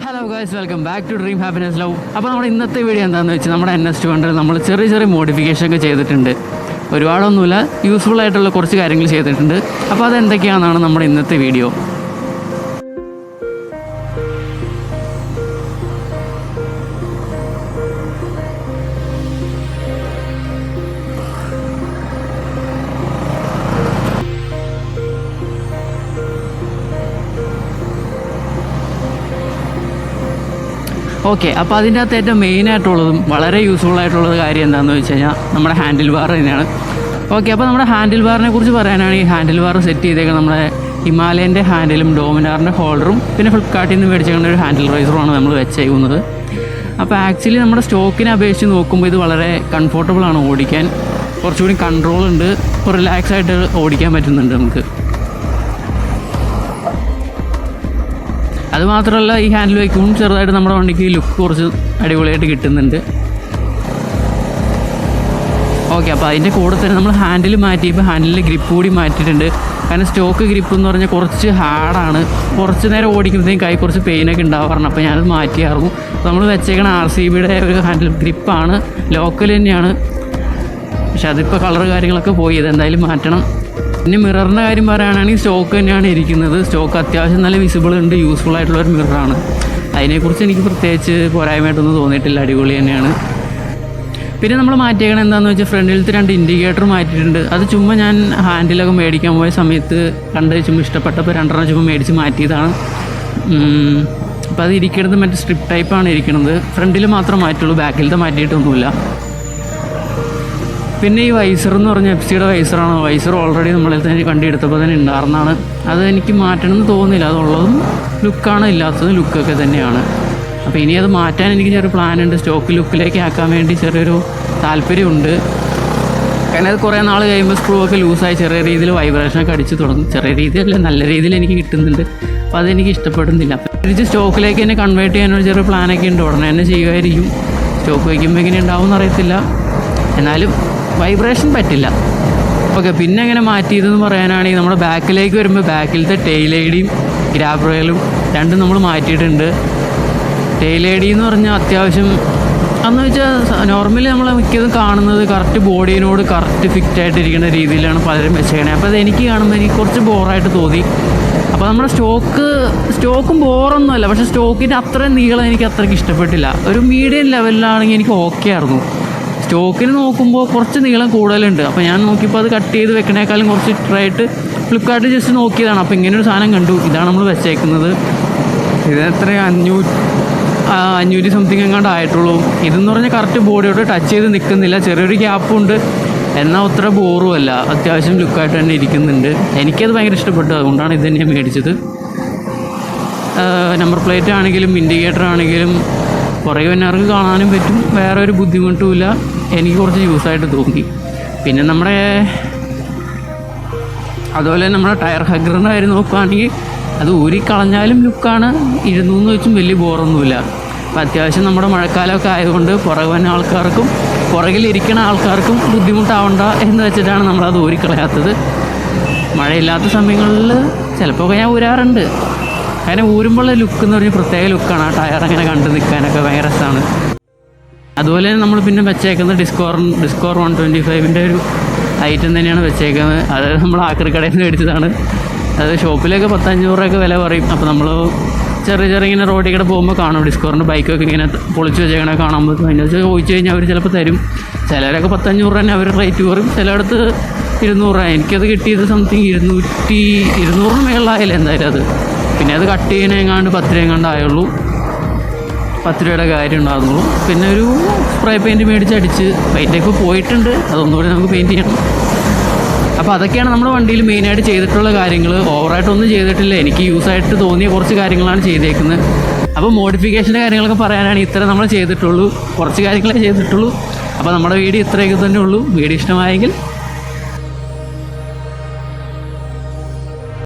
Hello guys, welcome back to dream happiness love. അപ്പോൾ നമ്മുടെ ഇന്നത്തെ വീഡിയോ എന്താണെന്ന് വെച്ചാൽ നമ്മുടെ Ns200 നമ്മൾ ചെറിയ മോഡിഫിക്കേഷൻ ഒക്കെ ചെയ്തിട്ടുണ്ട്. ഒരുപാടൊന്നുമില്ല, യൂസ്ഫുൾ ആയിട്ടുള്ള കുറച്ച് കാര്യങ്ങൾ ചെയ്തിട്ടുണ്ട്. അപ്പോൾ അതെന്തൊക്കെയാണെന്നാണ് നമ്മുടെ ഇന്നത്തെ വീഡിയോ. ഓക്കെ, അപ്പോൾ അതിൻ്റെ അകത്ത് ഏറ്റവും മെയിനായിട്ടുള്ളതും വളരെ യൂസ്ഫുൾ ആയിട്ടുള്ളത് കാര്യം എന്താണെന്ന് വെച്ച് കഴിഞ്ഞാൽ നമ്മുടെ ഹാൻഡിൽ ബാർ തന്നെയാണ്. ഓക്കെ, അപ്പോൾ നമ്മുടെ ഹാൻഡിൽ ബാറിനെ കുറിച്ച് പറയാനാണെങ്കിൽ ഹാൻഡിൽ ബാർ സെറ്റ് ചെയ്തേക്കുന്നത് നമ്മുടെ ഹിമാലയൻ്റെ ഹാൻഡിലും ഡോമിനാറിൻ്റെ ഹോൾഡറും പിന്നെ ഫ്ലിപ്കാർട്ടിൽ നിന്ന് മേടിച്ചേക്കുന്ന ഒരു ഹാൻഡിൽ റൈസറുമാണ് നമ്മൾ വെച്ചേക്കുന്നത്. അപ്പോൾ ആക്ച്വലി നമ്മുടെ സ്റ്റോക്കിനെ അപേക്ഷിച്ച് നോക്കുമ്പോൾ ഇത് വളരെ കംഫർട്ടബിളാണ് ഓടിക്കാൻ. കുറച്ചുകൂടി കൺട്രോൾ ഉണ്ട്, റിലാക്സ് ആയിട്ട് ഓടിക്കാൻ പറ്റുന്നുണ്ട് നമുക്ക്. അതുമാത്രമല്ല, ഈ ഹാൻഡിൽ വയ്ക്കുമ്പോൾ ചെറുതായിട്ട് നമ്മുടെ വണ്ടിക്ക് ലുക്ക് കുറച്ച് അടിപൊളിയായിട്ട് കിട്ടുന്നുണ്ട്. ഓക്കെ, അപ്പോൾ അതിൻ്റെ കൂടെ തന്നെ നമ്മൾ ഹാൻഡിൽ മാറ്റിയപ്പോൾ ഹാൻഡിലിൻ്റെ ഗ്രിപ്പ് കൂടി മാറ്റിയിട്ടുണ്ട്. കാരണം സ്റ്റോക്ക് ഗ്രിപ്പ് എന്ന് പറഞ്ഞാൽ കുറച്ച് ഹാർഡാണ്. കുറച്ച് നേരം ഓടിക്കുമ്പോഴത്തേക്കും കൈ കുറച്ച് പെയിനൊക്കെ ഉണ്ടാവാറുണ്ട്. അപ്പോൾ ഞാനത് മാറ്റിയായിരുന്നു. നമ്മൾ വെച്ചേക്കണ RCBയുടെ ഒരു ഹാൻഡിൽ ഗ്രിപ്പാണ്, ലോക്കൽ തന്നെയാണ്. പക്ഷെ അതിപ്പോൾ കളർ കാര്യങ്ങളൊക്കെ പോയി, ഇതെന്തായാലും മാറ്റണം. പിന്നെ മിററിൻ്റെ കാര്യം പറയുകയാണെങ്കിൽ സ്റ്റോക്ക് തന്നെയാണ് ഇരിക്കുന്നത്. സ്റ്റോക്ക് അത്യാവശ്യം നല്ല വിസിബിൾ ഉണ്ട്, യൂസ്ഫുൾ ആയിട്ടുള്ളൊരു മിററാണ്. അതിനെക്കുറിച്ച് എനിക്ക് പ്രത്യേകിച്ച് പോരായ്മയായിട്ടൊന്നും തോന്നിയിട്ടില്ല, അടിപൊളി തന്നെയാണ്. പിന്നെ നമ്മൾ മാറ്റിയേക്കണം എന്താണെന്ന് വെച്ചാൽ ഫ്രണ്ടിലത്തെ 2 ഇൻഡിക്കേറ്റർ മാറ്റിയിട്ടുണ്ട്. അത് ചുമ്മാ ഞാൻ ഹാൻഡിലൊക്കെ മേടിക്കാൻ പോയ സമയത്ത് ചുമ്മാ ഇഷ്ടപ്പെട്ടപ്പോൾ 2 ചുമ്മാ മേടിച്ച് മാറ്റിയതാണ്. അപ്പോൾ അത് ഇരിക്കുന്നത് മറ്റേ സ്ട്രിപ്പ് ടൈപ്പാണ് ഇരിക്കുന്നത്. ഫ്രണ്ടിൽ മാത്രം മാറ്റുള്ളൂ, ബാക്കിലത്തെ മാറ്റിയിട്ടൊന്നുമില്ല. പിന്നെ ഈ വൈസർ എന്ന് പറഞ്ഞാൽ എഫ്സിയുടെ വൈസറാണ്. വൈസർ ഓൾറെഡി നമ്മളിൽ തന്നെ കണ്ടെടുത്തപ്പോൾ തന്നെ ഉണ്ടായിരുന്നതാണ്. അത് എനിക്ക് മാറ്റണമെന്ന് തോന്നുന്നില്ല. അതുള്ളതും ലുക്കാണ്, ഇല്ലാത്തതും ലുക്കൊക്കെ തന്നെയാണ്. അപ്പോൾ ഇനി അത് മാറ്റാൻ എനിക്ക് ചെറിയ പ്ലാനുണ്ട്. സ്റ്റോക്ക് ലുക്കിലേക്ക് ആക്കാൻ വേണ്ടി ചെറിയൊരു താല്പര്യമുണ്ട്. കാരണം അത് കുറേ നാൾ കഴിയുമ്പോൾ സ്ക്രൂ ഒക്കെ ലൂസായി ചെറിയ രീതിയിൽ വൈബ്രേഷനൊക്കെ അടിച്ച് തുടങ്ങും. ചെറിയ രീതിയിലല്ല, നല്ല രീതിയിൽ എനിക്ക് കിട്ടുന്നുണ്ട്. അപ്പോൾ അതെനിക്ക് ഇഷ്ടപ്പെടുന്നില്ല. തിരിച്ച് സ്റ്റോക്കിലേക്ക് തന്നെ കൺവേർട്ട് ചെയ്യാനൊരു ചെറിയ പ്ലാനൊക്കെ ഉണ്ട്. ഉടനെ തന്നെ ചെയ്യുമായിരിക്കും. സ്റ്റോക്ക് വയ്ക്കുമ്പോൾ എങ്ങനെ ഉണ്ടാവും എന്നറിയത്തില്ല, എന്നാലും വൈബ്രേഷൻ പറ്റില്ല. ഓക്കെ, പിന്നെ എങ്ങനെ മാറ്റിയതെന്ന് പറയാനാണെങ്കിൽ നമ്മുടെ ബാക്കിലേക്ക് വരുമ്പോൾ ബാക്കിലത്തെ ടെയിൽ ഐഡിയും ഗ്രാബ് റെയിലും 2 നമ്മൾ മാറ്റിയിട്ടുണ്ട്. ടെയിൽ ഐഡി എന്ന് പറഞ്ഞാൽ അത്യാവശ്യം അന്ന് വെച്ചാൽ നോർമലി നമ്മൾ മിക്കതും കാണുന്നത് കറക്റ്റ് ബോഡിയോട് കറക്റ്റ് ഫിറ്റായിട്ടിരിക്കുന്ന രീതിയിലാണ് പലരും വെച്ചേക്കണേ. അപ്പോൾ അതെനിക്ക് കാണുമ്പോൾ എനിക്ക് കുറച്ച് ബോറായിട്ട് തോന്നി. അപ്പോൾ നമ്മുടെ സ്റ്റോക്കും ബോറൊന്നുമല്ല, പക്ഷേ സ്റ്റോക്കിൻ്റെ അത്രയും നീളം എനിക്ക് അത്രയ്ക്ക് ഇഷ്ടപ്പെട്ടില്ല. ഒരു മീഡിയം ലെവലിലാണെങ്കിൽ എനിക്ക് ഓക്കെ ആയിരുന്നു. സ്റ്റോക്കിന് നോക്കുമ്പോൾ കുറച്ച് നീളം കൂടുതലുണ്ട്. അപ്പോൾ ഞാൻ നോക്കിയപ്പോൾ അത് കട്ട് ചെയ്ത് വെക്കണേക്കാളും കുറച്ച് ഇട്ടായിട്ട് ഫ്ലിപ്കാർട്ടിൽ ജസ്റ്റ് നോക്കിയതാണ്. അപ്പോൾ ഇങ്ങനൊരു സാധനം കണ്ടു, ഇതാണ് നമ്മൾ വെച്ചേക്കുന്നത്. ഇത് എത്ര 500 സംതിങ് എങ്ങാണ്ട് ആയിട്ടുള്ളൂ. ഇതെന്ന് പറഞ്ഞാൽ കറക്റ്റ് ബോഡിയോട് ടച്ച് ചെയ്ത് നിൽക്കുന്നില്ല, ചെറിയൊരു ഗ്യാപ്പുണ്ട്, എന്നാൽ അത്ര ബോറും അല്ല, അത്യാവശ്യം ലുക്കായിട്ട് തന്നെ ഇരിക്കുന്നുണ്ട്. എനിക്കത് ഭയങ്കര ഇഷ്ടപ്പെട്ടു, അതുകൊണ്ടാണ് ഇത് തന്നെ മേടിച്ചത്. നമ്പർ പ്ലേറ്റ് ആണെങ്കിലും ഇൻഡിക്കേറ്റർ ആണെങ്കിലും പുറകെ വന്നവർക്ക് കാണാനും പറ്റും, വേറെ ഒരു ബുദ്ധിമുട്ടുമില്ല. എനിക്ക് കുറച്ച് യൂസായിട്ട് തോന്നി. പിന്നെ അതുപോലെ നമ്മുടെ ടയർ ഹഗ്ഗറിൻ്റെ കാര്യം നോക്കുകയാണെങ്കിൽ അത് ഊരിക്കളഞ്ഞാലും ലുക്കാണ്, ഇരുന്നൂന്ന് വെച്ചും വലിയ ബോറൊന്നുമില്ല. അപ്പോൾ അത്യാവശ്യം നമ്മുടെ മഴക്കാലമൊക്കെ ആയതുകൊണ്ട് പുറകെ വന്ന ആൾക്കാർക്കും പുറകിലിരിക്കുന്ന ആൾക്കാർക്കും ബുദ്ധിമുട്ടാവണ്ട എന്ന് വെച്ചിട്ടാണ് നമ്മളത് ഊരിക്കളയാത്തത്. മഴയില്ലാത്ത സമയങ്ങളിൽ ചിലപ്പോൾ ഞാൻ ഊരാറുണ്ട്. കാരണം ഊരുമ്പോഴുള്ള ലുക്ക് എന്ന് പറഞ്ഞാൽ പ്രത്യേക ലുക്കാണ്. ആ ടയർ അങ്ങനെ കണ്ടു നിൽക്കാനൊക്കെ ഭയങ്കര രസമാണ്. അതുപോലെ നമ്മൾ പിന്നെ വെച്ചേക്കുന്നത് ഡിസ്കോർ 125ൻ്റെ ഒരു ഐറ്റം തന്നെയാണ് വെച്ചേക്കുന്നത്. അത് നമ്മൾ ആക്രിക്കടയിൽ നിന്ന് മേടിച്ചതാണ്. അത് ഷോപ്പിലൊക്കെ 10-500 രൂപയൊക്കെ വില പറയും. അപ്പോൾ നമ്മൾ ചെറിയ ഇങ്ങനെ റോഡിൽ കൂടെ പോകുമ്പോൾ കാണും ഡിസ്കോറിൻ്റെ ബൈക്കൊക്കെ ഇങ്ങനെ പൊളിച്ച് വെച്ചേക്കണ കാണുമ്പോൾ അതിനകത്ത് ചോദിച്ചു കഴിഞ്ഞാൽ അവർ ചിലപ്പോൾ തരും. ചിലരൊക്കെ 10-500 രൂപ തന്നെ അവർ റേറ്റ് പറയും, ചിലയിടത്ത് 200 രൂപ. എനിക്കത് കിട്ടിയത് സംതിങ് 200 മേളിലായാലും എന്തായാലും അത്. പിന്നെ അത് കട്ട് ചെയ്യണേങ്ങാണ്ട് 10 രൂപ എങ്ങാണ്ട് ആയുള്ളൂ, 10 രൂപയുടെ കാര്യം ഉണ്ടായിരുന്നുള്ളൂ. പിന്നെ ഒരു സ്പ്രേ പെയിൻറ്റ് മേടിച്ച് അടിച്ച് പെയിൻറ്റൊക്കെ പോയിട്ടുണ്ട്, അതൊന്നുകൂടി നമുക്ക് പെയിൻറ്റ് ചെയ്യണം. അപ്പോൾ അതൊക്കെയാണ് നമ്മുടെ വണ്ടിയിൽ മെയിനായിട്ട് ചെയ്തിട്ടുള്ള കാര്യങ്ങൾ. ഓവറായിട്ടൊന്നും ചെയ്തിട്ടില്ല, എനിക്ക് യൂസായിട്ട് തോന്നിയ കുറച്ച് കാര്യങ്ങളാണ് ചെയ്തേക്കുന്നത്. അപ്പോൾ മോഡിഫിക്കേഷൻ്റെ കാര്യങ്ങളൊക്കെ പറയാനാണ് ഇത്ര നമ്മൾ ചെയ്തിട്ടുള്ളൂ, കുറച്ച് കാര്യങ്ങളെ ചെയ്തിട്ടുള്ളൂ. അപ്പോൾ നമ്മുടെ വീഡിയോ ഇത്രയൊക്കെ തന്നെ ഉള്ളൂ. വീഡിയോ ഇഷ്ടമായെങ്കിൽ